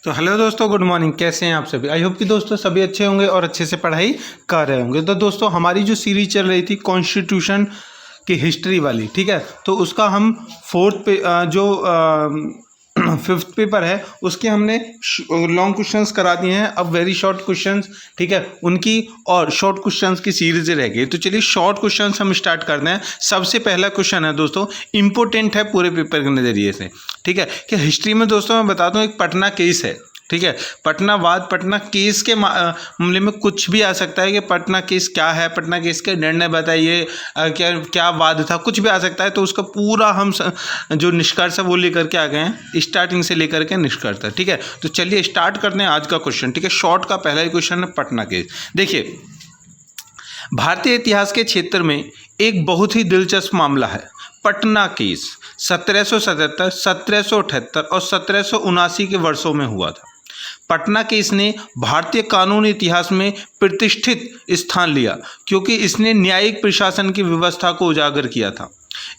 तो हेलो दोस्तों, good morning. कैसे हैं आप सभी? आई होप कि दोस्तों सभी अच्छे होंगे और अच्छे से पढ़ाई कर रहे होंगे। तो दोस्तों हमारी जो सीरीज चल रही थी कॉन्स्टिट्यूशन की हिस्ट्री वाली, ठीक है, तो उसका हम फोर्थ पे जो फिफ्थ पेपर है उसके हमने लॉन्ग क्वेश्चंस करा दिए हैं। अब वेरी शॉर्ट क्वेश्चंस, ठीक है, उनकी और शॉर्ट क्वेश्चंस की सीरीज रह गई। तो चलिए शॉर्ट क्वेश्चंस हम स्टार्ट करते हैं। सबसे पहला क्वेश्चन है दोस्तों, इंपॉर्टेंट है पूरे पेपर के नज़रिए से, ठीक है, कि हिस्ट्री में दोस्तों मैं बताता हूँ एक पटना केस है, ठीक है। पटना वाद, पटना केस के मामले में कुछ भी आ सकता है कि पटना केस क्या है, पटना केस के निर्णय बताइए, क्या क्या वाद था, कुछ भी आ सकता है। तो उसका पूरा हम जो निष्कर्ष है वो लेकर के आ गए हैं, स्टार्टिंग से लेकर के निष्कर्ष तक, ठीक है। तो चलिए स्टार्ट करते हैं आज का क्वेश्चन, ठीक है। शॉर्ट का पहला ही क्वेश्चन है पटना केस। देखिए, भारतीय इतिहास के क्षेत्र में एक बहुत ही दिलचस्प मामला है पटना केस। 1777, 1778 और 1779 के वर्षों में हुआ था। पटना केस ने भारतीय कानूनी इतिहास में प्रतिष्ठित स्थान लिया क्योंकि इसने न्यायिक प्रशासन की व्यवस्था को उजागर किया था।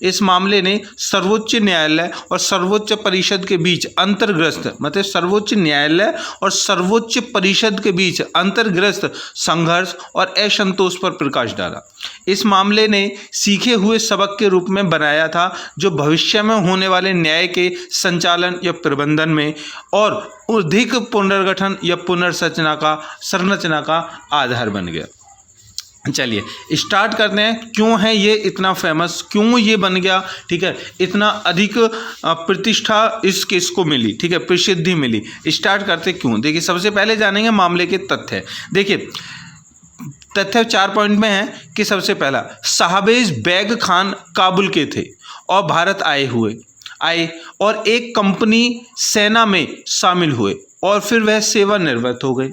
इस मामले ने सर्वोच्च न्यायालय और सर्वोच्च परिषद के बीच अंतर्ग्रस्त, मतलब सर्वोच्च न्यायालय और सर्वोच्च परिषद के बीच अंतर्ग्रस्त संघर्ष और असंतोष पर प्रकाश डाला। इस मामले ने सीखे हुए सबक के रूप में बनाया था जो भविष्य में होने वाले न्याय के संचालन या प्रबंधन में और अधिक पुनर्गठन या संरचना का आधार बन गया। चलिए स्टार्ट करते हैं। क्यों है ये इतना फेमस, क्यों ये बन गया, ठीक है, इतना अधिक प्रतिष्ठा इस केस को मिली, ठीक है, प्रसिद्धि मिली। स्टार्ट करते क्यों। देखिए, सबसे पहले जानेंगे मामले के तथ्य। देखिए, तथ्य 4 पॉइंट में है कि सबसे पहला, शाहबाज बेग खान काबुल के थे और भारत आए और एक कंपनी सेना में शामिल हुए और फिर वह सेवानिवृत्त हो गए।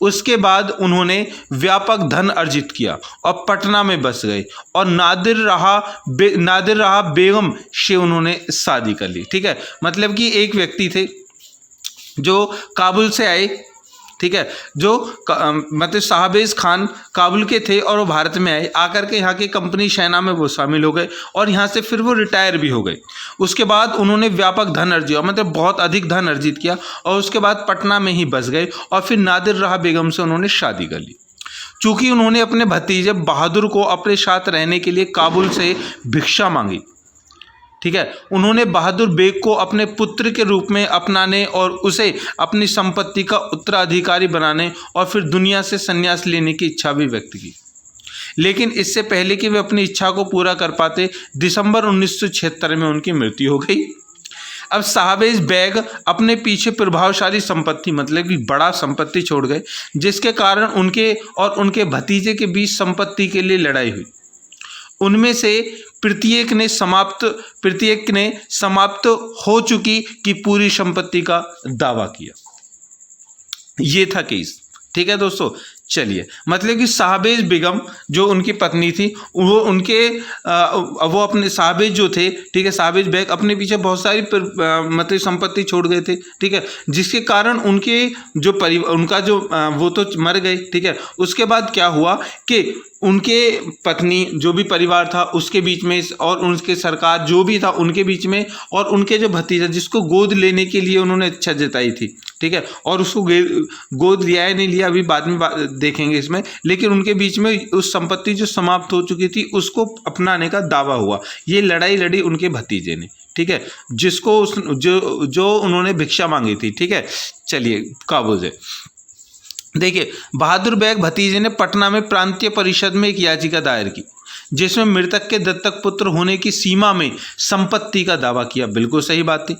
उसके बाद उन्होंने व्यापक धन अर्जित किया और पटना में बस गए और नादिर रहा बेगम से उन्होंने शादी कर ली, ठीक है। मतलब कि एक व्यक्ति थे जो काबुल से आए, ठीक है, जो मतलब शाहबाज खान काबुल के थे और वो भारत में आए, आकर के यहाँ की कंपनी सेना में वो शामिल हो गए और यहाँ से फिर वो रिटायर भी हो गए। उसके बाद उन्होंने व्यापक धन अर्जित, मतलब बहुत अधिक धन अर्जित किया और उसके बाद पटना में ही बस गए और फिर नादिर रहा बेगम से उन्होंने शादी कर ली। चूँकि उन्होंने अपने भतीजे बहादुर को अपने साथ रहने के लिए काबुल से भिक्षा मांगी, ठीक है, उन्होंने बहादुर बेग को अपने पुत्र के रूप में अपनाने और उसे अपनी संपत्ति का उत्तराधिकारी बनाने और फिर दुनिया से संन्यास लेने की इच्छा भी व्यक्त की। लेकिन इससे पहले कि वे अपनी इच्छा को पूरा कर पाते, दिसंबर 1976 में उनकी मृत्यु हो गई। अब शाहबाज बेग अपने पीछे प्रभावशाली संपत्ति, मतलब कि बड़ा संपत्ति छोड़ गए, जिसके कारण उनके और उनके भतीजे के बीच संपत्ति के लिए लड़ाई हुई। उनमें से प्रत्येक ने समाप्त हो चुकी की पूरी संपत्ति का दावा किया। ये था केस, ठीक है दोस्तों। चलिए, मतलब कि शाहबाज बेगम जो उनकी पत्नी थी, वो अपने शाहबाज जो थे, ठीक है, शाहबाज बेग अपने पीछे बहुत सारी मतलब संपत्ति छोड़ गए थे, ठीक है, जिसके कारण उनके जो उनका जो वो तो मर गए, ठीक है। उसके बाद क्या हुआ कि उनके पत्नी जो भी परिवार था उसके बीच में और उनके सरकार जो भी था उनके बीच में और उनके जो भतीजा जिसको गोद लेने के लिए उन्होंने इच्छा जताई थी, ठीक है, और उसको गोद लिया है नहीं लिया अभी बाद में देखेंगे इसमें, लेकिन उनके बीच में उस संपत्ति जो समाप्त हो चुकी थी उसको अपनाने का दावा हुआ। ये लड़ाई लड़ी उनके भतीजे ने, ठीक है, जिसको जो उन्होंने भिक्षा मांगी थी, ठीक है। चलिए काबुल से देखिए, बहादुर बेग भतीजे ने पटना में प्रांतीय परिषद में एक याचिका दायर की जिसमें मृतक के दत्तक पुत्र होने की सीमा में संपत्ति का दावा किया। बिल्कुल सही बात थी।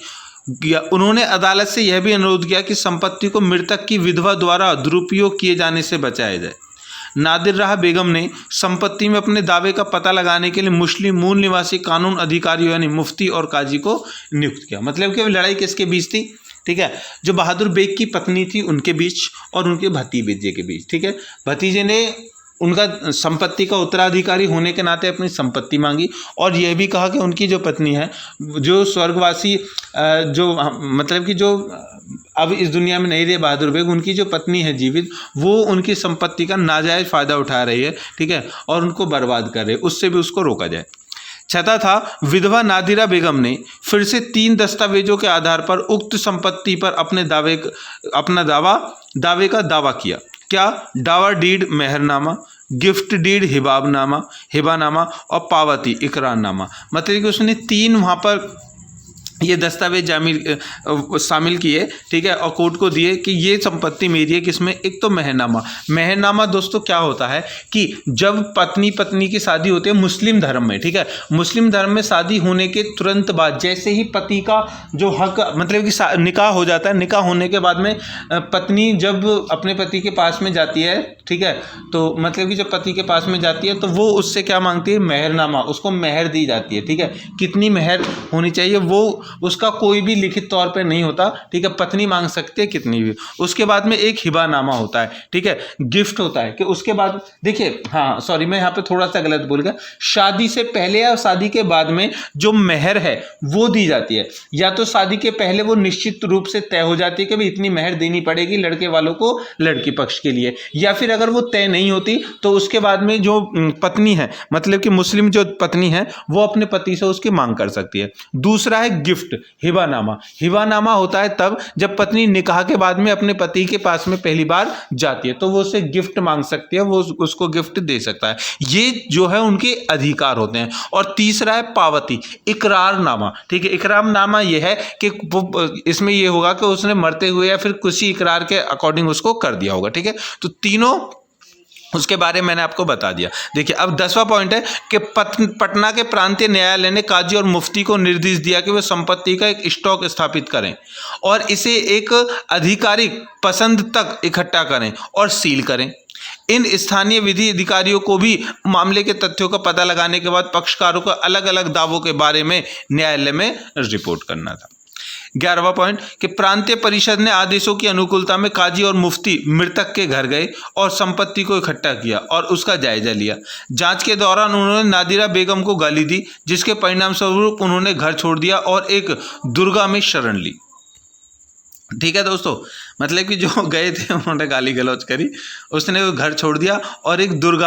उन्होंने अदालत से यह भी अनुरोध किया कि संपत्ति को मृतक की विधवा द्वारा दुरुपयोग किए जाने से बचाया जाए। नादिर रहा बेगम ने संपत्ति में अपने दावे का पता लगाने के लिए मुस्लिम मूल निवासी कानून अधिकारियों यानी मुफ्ती और काजी को नियुक्त किया। मतलब कि लड़ाई किसके बीच थी, ठीक है, जो बहादुर बेग की पत्नी थी उनके बीच और उनके भतीजे के बीच, ठीक है। भतीजे ने उनका संपत्ति का उत्तराधिकारी होने के नाते अपनी संपत्ति मांगी और यह भी कहा कि उनकी जो पत्नी है, जो स्वर्गवासी जो मतलब कि जो अब इस दुनिया में नहीं रहे बहादुर बेग, उनकी जो पत्नी है जीवित, वो उनकी संपत्ति का नाजायज़ फ़ायदा उठा रही है, ठीक है, और उनको बर्बाद कर रही है, उससे भी उसको रोका जाए। छता था विधवा नादिरा बेगम ने फिर से 3 दस्तावेजों के आधार पर उक्त संपत्ति पर अपना दावे का दावा किया। क्या? दावा डीड मेहरनामा, गिफ्ट डीड हिबानामा और पावती इकरारनामा। मतलब कि उसने 3 वहाँ पर ये दस्तावेज शामिल किए, ठीक है, और कोर्ट को दिए कि ये संपत्ति मेरी है। किसमें? एक तो मेहरनामा दोस्तों क्या होता है कि जब पत्नी की शादी होती है मुस्लिम धर्म में, ठीक है, मुस्लिम धर्म में शादी होने के तुरंत बाद जैसे ही पति का जो हक मतलब कि निकाह हो जाता है, निकाह होने के बाद में पत्नी जब अपने पति के पास में जाती है, ठीक है, तो मतलब कि जब पति के पास में जाती है तो वो उससे क्या मांगती है? मेहरनामा, उसको मेहर दी जाती है, ठीक है। कितनी मेहर होनी चाहिए वो उसका कोई भी लिखित तौर पे नहीं होता, ठीक है, पत्नी मांग सकती है कितनी भी। उसके बाद में एक हिबानामा होता है, ठीक है, गिफ्ट होता है कि उसके बाद देखिए, हाँ सॉरी मैं यहाँ पे थोड़ा सा गलत बोल गया, शादी से पहले या शादी के बाद में जो मेहर है वो दी जाती है। या तो शादी के पहले वो निश्चित रूप से तय हो जाती है कि भाई इतनी मेहर देनी पड़ेगी लड़के वालों को लड़की पक्ष के लिए, या फिर अगर वो तय नहीं होती तो उसके बाद में जो पत्नी है मतलब कि मुस्लिम जो पत्नी है वो अपने पति से उसकी मांग कर सकती है। दूसरा है गिफ्ट, हिबानामा होता है तब जब पत्नी निकाह के बाद में अपने पति के पास में पहली बार जाती है तो वो उससे गिफ्ट मांग सकती है, वो उसको गिफ्ट दे सकता है। ये जो है उनके अधिकार होते हैं। और तीसरा है पावती, इकरारनामा, ठीक है। इकरारनामा ये है कि इसमें ये होगा कि उसने मरते हुए या फिर किसी इकरार के अकॉर्डिंग उसको कर दिया होगा, ठीक है। तो तीनों उसके बारे में मैंने आपको बता दिया। देखिए अब 10वां पॉइंट है कि पटना के प्रांतीय न्यायालय ने काजी और मुफ्ती को निर्देश दिया कि वे संपत्ति का एक स्टॉक स्थापित करें और इसे एक आधिकारिक पसंद तक इकट्ठा करें और सील करें। इन स्थानीय विधि अधिकारियों को भी मामले के तथ्यों का पता लगाने के बाद पक्षकारों को अलग अलग दावों के बारे में न्यायालय में रिपोर्ट करना था। 11वां पॉइंट कि प्रांतीय परिषद ने आदेशों की अनुकूलता में काजी और मुफ्ती मृतक के घर गए और संपत्ति को इकट्ठा किया और उसका जायजा लिया। जांच के दौरान उन्होंने नादिरा बेगम को गाली दी, जिसके परिणाम स्वरूप उन्होंने घर छोड़ दिया और एक दुर्गा में शरण ली। ठीक है दोस्तों, मतलब कि जो गए थे उन्होंने गाली गलौज करी, उसने वो घर छोड़ दिया और एक दुर्ग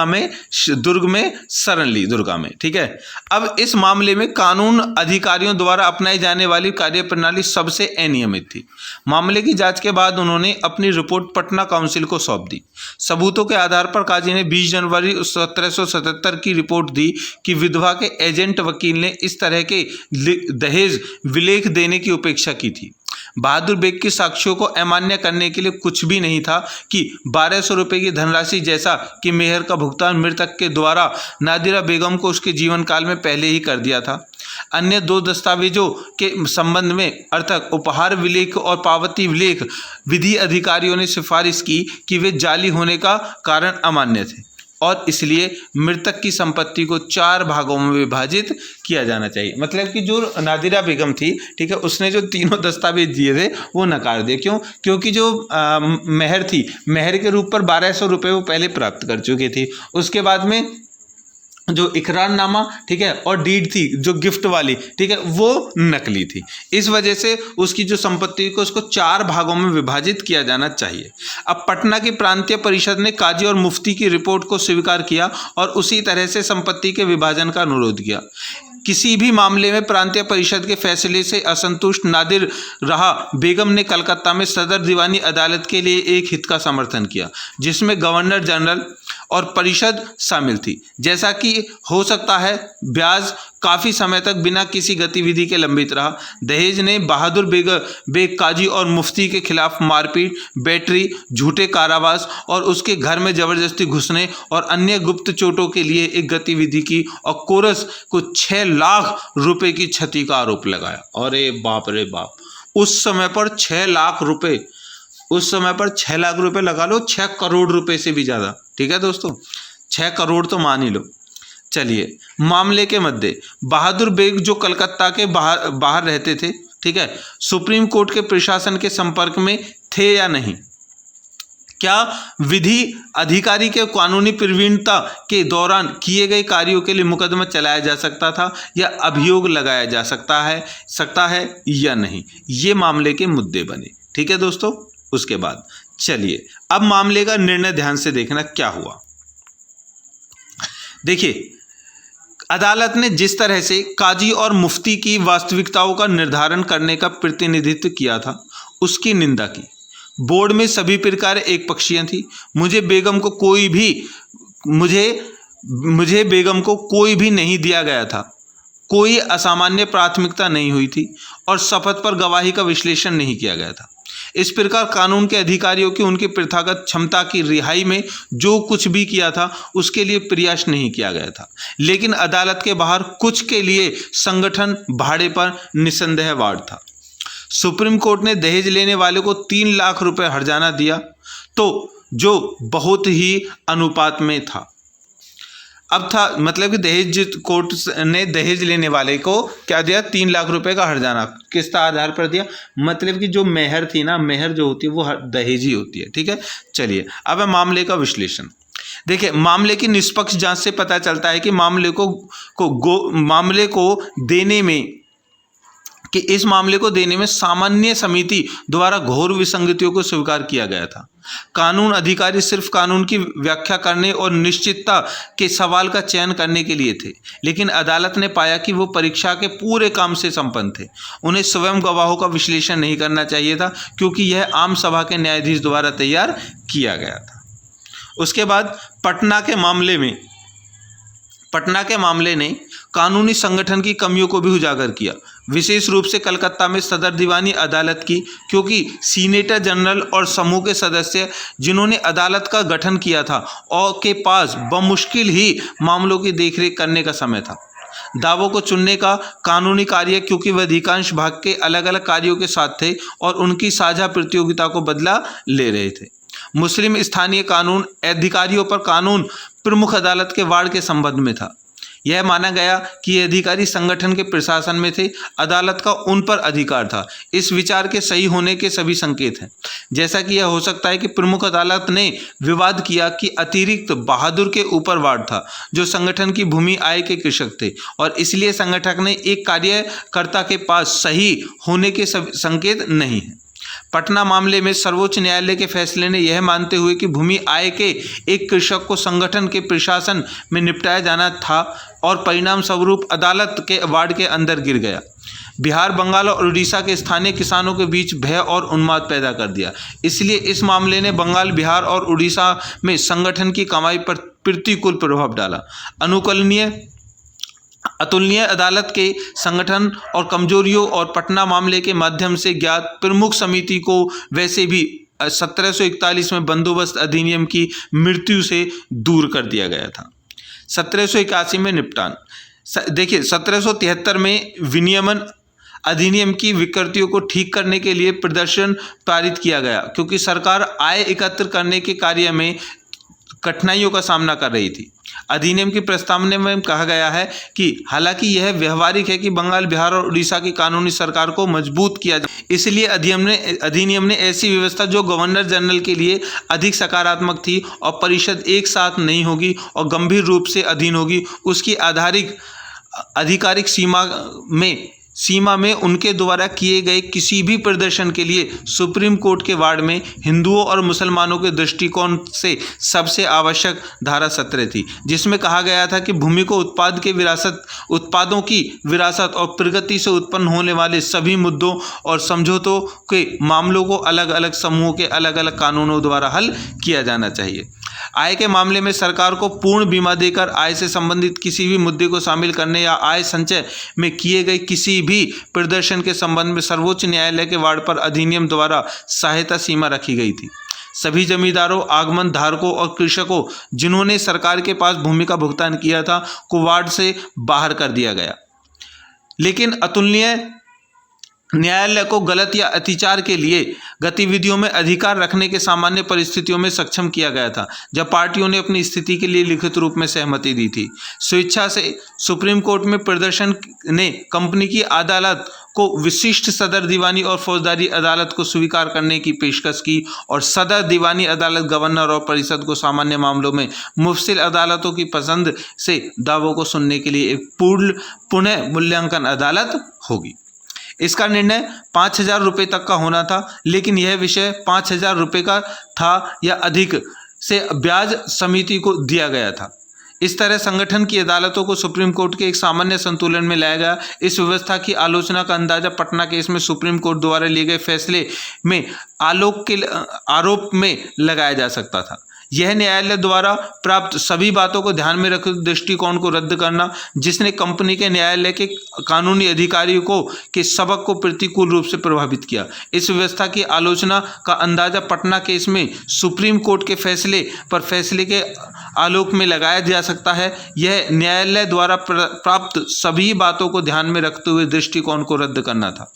में शरण ली, दुर्गा में, ठीक है। अब इस मामले में कानून अधिकारियों द्वारा अपनाई जाने वाली कार्यप्रणाली सबसे अनियमित थी। मामले की जांच के बाद उन्होंने अपनी रिपोर्ट पटना काउंसिल को सौंप दी। सबूतों के आधार पर काजी ने 20 जनवरी 1777 की रिपोर्ट दी कि विधवा के एजेंट वकील ने इस तरह के दहेज विलेख देने की उपेक्षा की थी। बहादुर बेग के साक्ष्यों को अमान्य करने के लिए कुछ भी नहीं था कि 1200 रुपये की धनराशि जैसा कि मेहर का भुगतान मृतक के द्वारा नादिरा बेगम को उसके जीवन काल में पहले ही कर दिया था। अन्य 2 दस्तावेजों के संबंध में अर्थात उपहार विलेख और पावती विलेख विधि अधिकारियों ने सिफारिश की कि वे जाली होने का कारण अमान्य थे और इसलिए मृतक की संपत्ति को 4 भागों में विभाजित किया जाना चाहिए। मतलब कि जो नादिरा बेगम थी, ठीक है, उसने जो तीनों दस्तावेज दिए थे वो नकार दिए। क्यों? क्योंकि जो मेहर थी, मेहर के रूप पर 1200 रुपये वो पहले प्राप्त कर चुकी थी। उसके बाद में जो इकरारनामा, ठीक है, और डीड थी जो गिफ्ट वाली, ठीक है, वो नकली थी। इस वजह से उसकी जो संपत्ति को उसको 4 भागों में विभाजित किया जाना चाहिए। अब पटना की प्रांतीय परिषद ने काजी और मुफ्ती की रिपोर्ट को स्वीकार किया और उसी तरह से संपत्ति के विभाजन का अनुरोध किया। किसी भी मामले में प्रांतीय परिषद के फैसले से असंतुष्ट नादिर रहा बेगम ने कलकत्ता में सदर दीवानी अदालत के लिए एक हित का समर्थन किया, जिसमें गवर्नर जनरल और परिषद शामिल थी। जैसा कि हो सकता है ब्याज काफ़ी समय तक बिना किसी गतिविधि के लंबित रहा। दहेज ने बहादुर बेग काजी और मुफ्ती के खिलाफ मारपीट, बैटरी, झूठे कारावास और उसके घर में जबरदस्ती घुसने और अन्य गुप्त चोटों के लिए एक गतिविधि की और कोरस को 6 लाख रुपए की क्षति का आरोप लगाया। अरे बाप रे बाप, उस समय पर 6 लाख रुपए, उस समय पर 6 लाख रुपए लगा लो, 6 करोड़ रुपए से भी ज़्यादा, ठीक है दोस्तों, 6 करोड़ तो मान ही लो। चलिए, मामले के मध्य बहादुर बेग जो कलकत्ता के बाहर रहते थे, ठीक है, सुप्रीम कोर्ट के प्रशासन के संपर्क में थे या नहीं? क्या विधि अधिकारी के कानूनी प्रवीणता के दौरान किए गए कार्यों के लिए मुकदमा चलाया जा सकता था या अभियोग लगाया जा सकता है या नहीं? ये मामले के मुद्दे बने, ठीक है दोस्तों। उसके बाद चलिए अब मामले का निर्णय ध्यान से देखना क्या हुआ। देखिए, अदालत ने जिस तरह से काजी और मुफ्ती की वास्तविकताओं का निर्धारण करने का प्रतिनिधित्व किया था, उसकी निंदा की। बोर्ड में सभी प्रकार एक पक्षीय थी। मुझे बेगम को कोई भी नहीं दिया गया था। कोई असामान्य प्राथमिकता नहीं हुई थी और शपथ पर गवाही का विश्लेषण नहीं किया गया था। इस प्रकार कानून के अधिकारियों की उनकी प्रथागत क्षमता की रिहाई में जो कुछ भी किया था उसके लिए प्रयास नहीं किया गया था। लेकिन अदालत के बाहर कुछ के लिए संगठन भाड़े पर निस्संदेह वार्ड था। सुप्रीम कोर्ट ने दहेज लेने वाले को 3 लाख रुपए हर्जाना दिया, तो जो बहुत ही अनुपात में था। अब था मतलब कि कोर्ट ने दहेज लेने वाले को क्या दिया, 3 लाख रुपए का हर्जाना। किस आधार पर दिया, मतलब कि जो मेहर थी ना, मेहर जो होती है वो दहेज ही होती है। ठीक है, चलिए अब है मामले का विश्लेषण। देखिए, मामले की निष्पक्ष जांच से पता चलता है कि इस मामले को देने में सामान्य समिति द्वारा घोर विसंगतियों को स्वीकार किया गया था। कानून अधिकारी सिर्फ कानून की व्याख्या करने और निश्चितता के सवाल का चयन करने के लिए थे, लेकिन अदालत ने पाया कि वो परीक्षा के पूरे काम से संपन्न थे। उन्हें स्वयं गवाहों का विश्लेषण नहीं करना चाहिए था, क्योंकि यह आम सभा के न्यायाधीश द्वारा तैयार किया गया था। उसके बाद पटना के मामले ने कानूनी संगठन की कमियों को भी उजागर किया, विशेष रूप से कलकत्ता में सदर दीवानी अदालत की, क्योंकि सीनेटर जनरल और समूह के सदस्य जिन्होंने अदालत का गठन किया था और के पास बमुश्किल ही मामलों की देखरेख करने का समय था। दावों को चुनने का कानूनी कार्य, क्योंकि वह अधिकांश भाग के अलग अलग कार्यों के साथ थे और उनकी साझा प्रतियोगिता को बदला ले रहे थे। मुस्लिम स्थानीय कानून अधिकारियों पर कानून प्रमुख अदालत के वार्ड के संबंध में था। यह माना गया कि ये अधिकारी संगठन के प्रशासन में थे, अदालत का उन पर अधिकार था। इस विचार के सही होने के सभी संकेत हैं, जैसा कि यह हो सकता है कि प्रमुख अदालत ने विवाद किया कि अतिरिक्त बहादुर के ऊपर वार्ड था, जो संगठन की भूमि आय के कृषक थे, और इसलिए संगठक ने एक कार्यकर्ता के पास सही होने के संकेत नहीं है। पटना मामले में सर्वोच्च न्यायालय के फैसले ने यह मानते हुए कि भूमि आय के एक कृषक को संगठन के प्रशासन में निपटाया जाना था और परिणाम स्वरूप अदालत के वार्ड के अंदर गिर गया। बिहार, बंगाल और उड़ीसा के स्थानीय किसानों के बीच भय और उन्माद पैदा कर दिया। इसलिए इस मामले ने बंगाल, बिहार और उड़ीसा में संगठन की कमाई पर प्रतिकूल प्रभाव डाला। अतुलनीय अदालत के संगठन और कमजोरियों और पटना मामले के माध्यम से ज्ञात प्रमुख समिति को वैसे भी 1741 में बंदोबस्त अधिनियम की मृत्यु से दूर कर दिया गया था। 1781 में निपटान। देखिए, 1773 में विनियमन अधिनियम की विकृतियों को ठीक करने के लिए प्रदर्शन पारित किया गया, क्योंकि सरकार आय एकत्र करने के कार्य में कठिनाइयों का सामना कर रही थी। अधिनियम की प्रस्तावना में कहा गया है कि हालांकि यह व्यवहारिक है कि बंगाल, बिहार और उड़ीसा की कानूनी सरकार को मजबूत किया जाए, इसलिए अधिनियम ने ऐसी व्यवस्था जो गवर्नर जनरल के लिए अधिक सकारात्मक थी और परिषद एक साथ नहीं होगी और गंभीर रूप से अधीन होगी, उसकी आधिकारिक सीमा में उनके द्वारा किए गए किसी भी प्रदर्शन के लिए सुप्रीम कोर्ट के वार्ड में हिंदुओं और मुसलमानों के दृष्टिकोण से सबसे आवश्यक धारा 17 थी, जिसमें कहा गया था कि भूमि को उत्पादों की विरासत और प्रगति से उत्पन्न होने वाले सभी मुद्दों और समझौतों के मामलों को अलग अलग समूहों के अलग अलग कानूनों द्वारा हल किया जाना चाहिए। आय के मामले में सरकार को पूर्ण बीमा देकर आय से संबंधित किसी भी मुद्दे को शामिल करने या आय संचय में किए गए किसी भी प्रदर्शन के संबंध में सर्वोच्च न्यायालय के वार्ड पर अधिनियम द्वारा सहायता सीमा रखी गई थी। सभी जमींदारों, आगमन धारकों और कृषकों जिन्होंने सरकार के पास भूमि का भुगतान किया था को वार्ड से बाहर कर दिया गया। लेकिन अतुलनीय न्यायालय को गलत या अतिचार के लिए गतिविधियों में अधिकार रखने के सामान्य परिस्थितियों में सक्षम किया गया था, जब पार्टियों ने अपनी स्थिति के लिए लिखित रूप में सहमति दी थी। स्वेच्छा से सुप्रीम कोर्ट में प्रदर्शन ने कंपनी की अदालत को विशिष्ट सदर दीवानी और फौजदारी अदालत को स्वीकार करने की पेशकश की और सदर दीवानी अदालत गवर्नर और परिषद को सामान्य मामलों में मुफस्सिल अदालतों की पसंद से दावों को सुनने के लिए एक पुनः मूल्यांकन अदालत होगी। इसका निर्णय 5,000 रुपये तक का होना था, लेकिन यह विषय 5,000 रुपये का था या अधिक से ब्याज समिति को दिया गया था। इस तरह संगठन की अदालतों को सुप्रीम कोर्ट के एक सामान्य संतुलन में लाया गया। इस व्यवस्था की आलोचना का अंदाजा पटना केस में सुप्रीम कोर्ट द्वारा लिए गए फैसले में आरोप में लगाया जा सकता था। यह न्यायालय द्वारा प्राप्त सभी बातों को ध्यान में रखते दृष्टिकोण को रद्द करना, जिसने कंपनी के न्यायालय के कानूनी अधिकारियों को के सबक को प्रतिकूल रूप से प्रभावित किया। इस व्यवस्था की आलोचना का अंदाजा पटना केस में सुप्रीम कोर्ट के फैसले के आलोक में लगाया जा सकता है। यह न्यायालय द्वारा प्राप्त सभी बातों को ध्यान में रखते हुए दृष्टिकोण को रद्द करना था।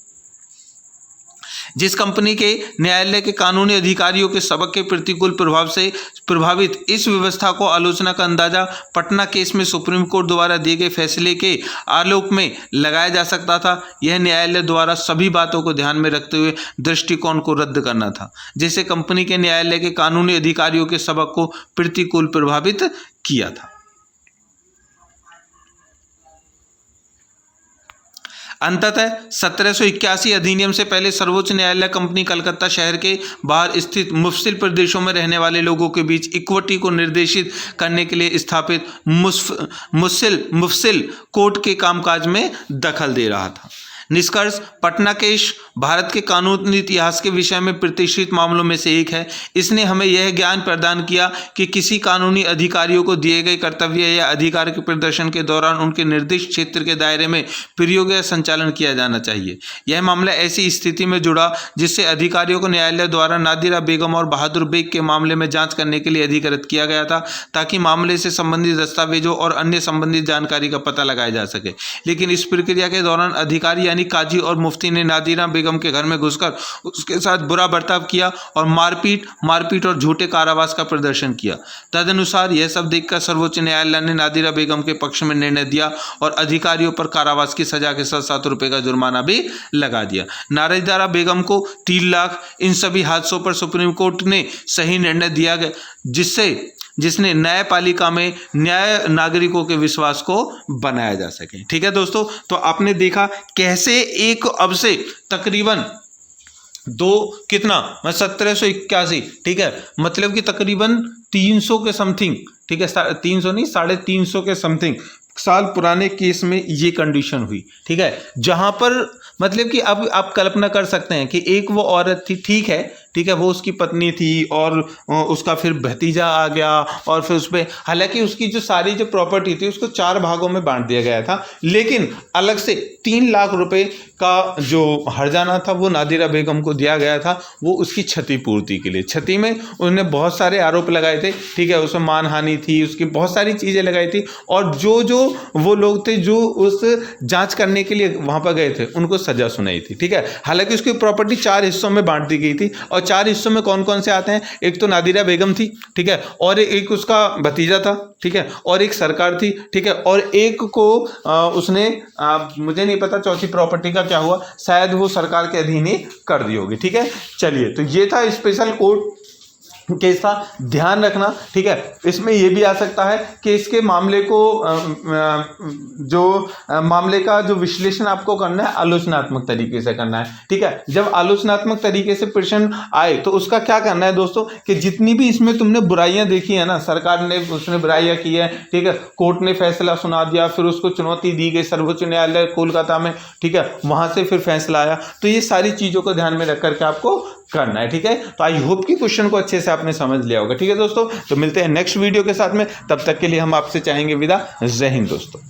जिस कंपनी के न्यायालय के कानूनी अधिकारियों के सबक के प्रतिकूल प्रभाव से प्रभावित इस व्यवस्था को आलोचना का अंदाजा पटना केस में सुप्रीम कोर्ट द्वारा दिए गए फैसले के आलोक में लगाया जा सकता था। यह न्यायालय द्वारा सभी बातों को ध्यान में रखते हुए दृष्टिकोण को रद्द करना था, जिसे कंपनी के न्यायालय के कानूनी अधिकारियों के सबक को प्रतिकूल प्रभावित किया था। अंततः 1781 अधिनियम से पहले सर्वोच्च न्यायालय कंपनी कलकत्ता शहर के बाहर स्थित मुफस्सिल प्रदेशों में रहने वाले लोगों के बीच इक्विटी को निर्देशित करने के लिए स्थापित मुफस्सिल कोर्ट के कामकाज में दखल दे रहा था। निष्कर्ष, पटना केस भारत के कानूनी इतिहास के विषय में प्रतिष्ठित मामलों में से एक है। इसने हमें यह ज्ञान प्रदान किया कि किसी कानूनी अधिकारियों को दिए गए कर्तव्य या अधिकार के प्रदर्शन के दौरान उनके निर्दिष्ट क्षेत्र के दायरे में प्रयोग या संचालन किया जाना चाहिए। यह मामला ऐसी स्थिति में जुड़ा जिससे अधिकारियों को न्यायालय द्वारा नादिरा बेगम और बहादुर बेग के मामले में जाँच करने के लिए अधिकृत किया गया था, ताकि मामले से संबंधित दस्तावेजों और अन्य संबंधित जानकारी का पता लगाया जा सके। लेकिन इस प्रक्रिया के दौरान अधिकारी यानी काजी और मुफ्ती ने नादिरा बेगम के घर में घुसकर उसके साथ बुरा बर्ताव किया और मारपीट और झूठे कारावास का प्रदर्शन किया। तदनुसार यह सब देखकर सर्वोच्च न्यायालय ने नादिरा बेगम के पक्ष में निर्णय दिया और अधिकारियों पर कारावास की सजा के साथ 7 रुपए का जुर्माना भी लगा दिया। नादिरा बेगम को 3 लाख, इन सभी हादसों पर सुप्रीम कोर्ट ने सही निर्णय दिया गया, जिसने न्यायपालिका में न्याय नागरिकों के विश्वास को बनाया जा सके। ठीक है दोस्तों, तो आपने देखा कैसे एक अब से तकरीबन 1781, ठीक है, मतलब कि तकरीबन 300 के समथिंग, ठीक है, 300 नहीं 350 के समथिंग साल पुराने केस में ये कंडीशन हुई। ठीक है, जहां पर मतलब कि अब आप कल्पना कर सकते हैं कि एक वो औरत थी, ठीक है, वो उसकी पत्नी थी और उसका फिर भतीजा आ गया और फिर उस पर, हालांकि उसकी जो सारी जो प्रॉपर्टी थी उसको 4 भागों में बांट दिया गया था, लेकिन अलग से 3 लाख रुपए का जो हर्जाना था वो नादिरा बेगम को दिया गया था, वो उसकी क्षतिपूर्ति के लिए। क्षति में उन्होंने बहुत सारे आरोप लगाए थे, ठीक है, उसमें मानहानि थी, उसकी बहुत सारी चीज़ें लगाई थी, और जो वो लोग थे जो उस जांच करने के लिए वहां पर गए थे उनको सजा सुनाई थी। ठीक है, हालांकि उसकी प्रॉपर्टी 4 हिस्सों में बांट दी गई थी, और 4 हिस्सों में कौन कौन से आते हैं, एक तो नादिरा बेगम थी, ठीक है, और एक उसका भतीजा था, ठीक है, और एक सरकार थी, ठीक है, और एक को उसने मुझे नहीं पता चौथी प्रॉपर्टी का क्या हुआ, शायद वो सरकार के अधीन ही कर दी होगी। ठीक है, चलिए, तो ये था स्पेशल कोर्ट केस था, ध्यान रखना। ठीक है, इसमें यह भी आ सकता है कि इसके मामले को मामले का जो विश्लेषण आपको करना है आलोचनात्मक तरीके से करना है। ठीक है, जब आलोचनात्मक तरीके से प्रश्न आए तो उसका क्या करना है दोस्तों, कि जितनी भी इसमें तुमने बुराइयां देखी है ना, सरकार ने उसने बुराइयां की है, ठीक है, कोर्ट ने फैसला सुना दिया, फिर उसको चुनौती दी गई सर्वोच्च न्यायालय कोलकाता में, ठीक है, वहां से फिर फैसला आया, तो ये सारी चीजों को ध्यान में रख करके आपको करना है। ठीक है, तो आई होप कि क्वेश्चन को अच्छे से आपने समझ लिया होगा। ठीक है दोस्तों, तो मिलते हैं नेक्स्ट वीडियो के साथ में, तब तक के लिए हम आपसे चाहेंगे विदा। जय हिंद दोस्तों।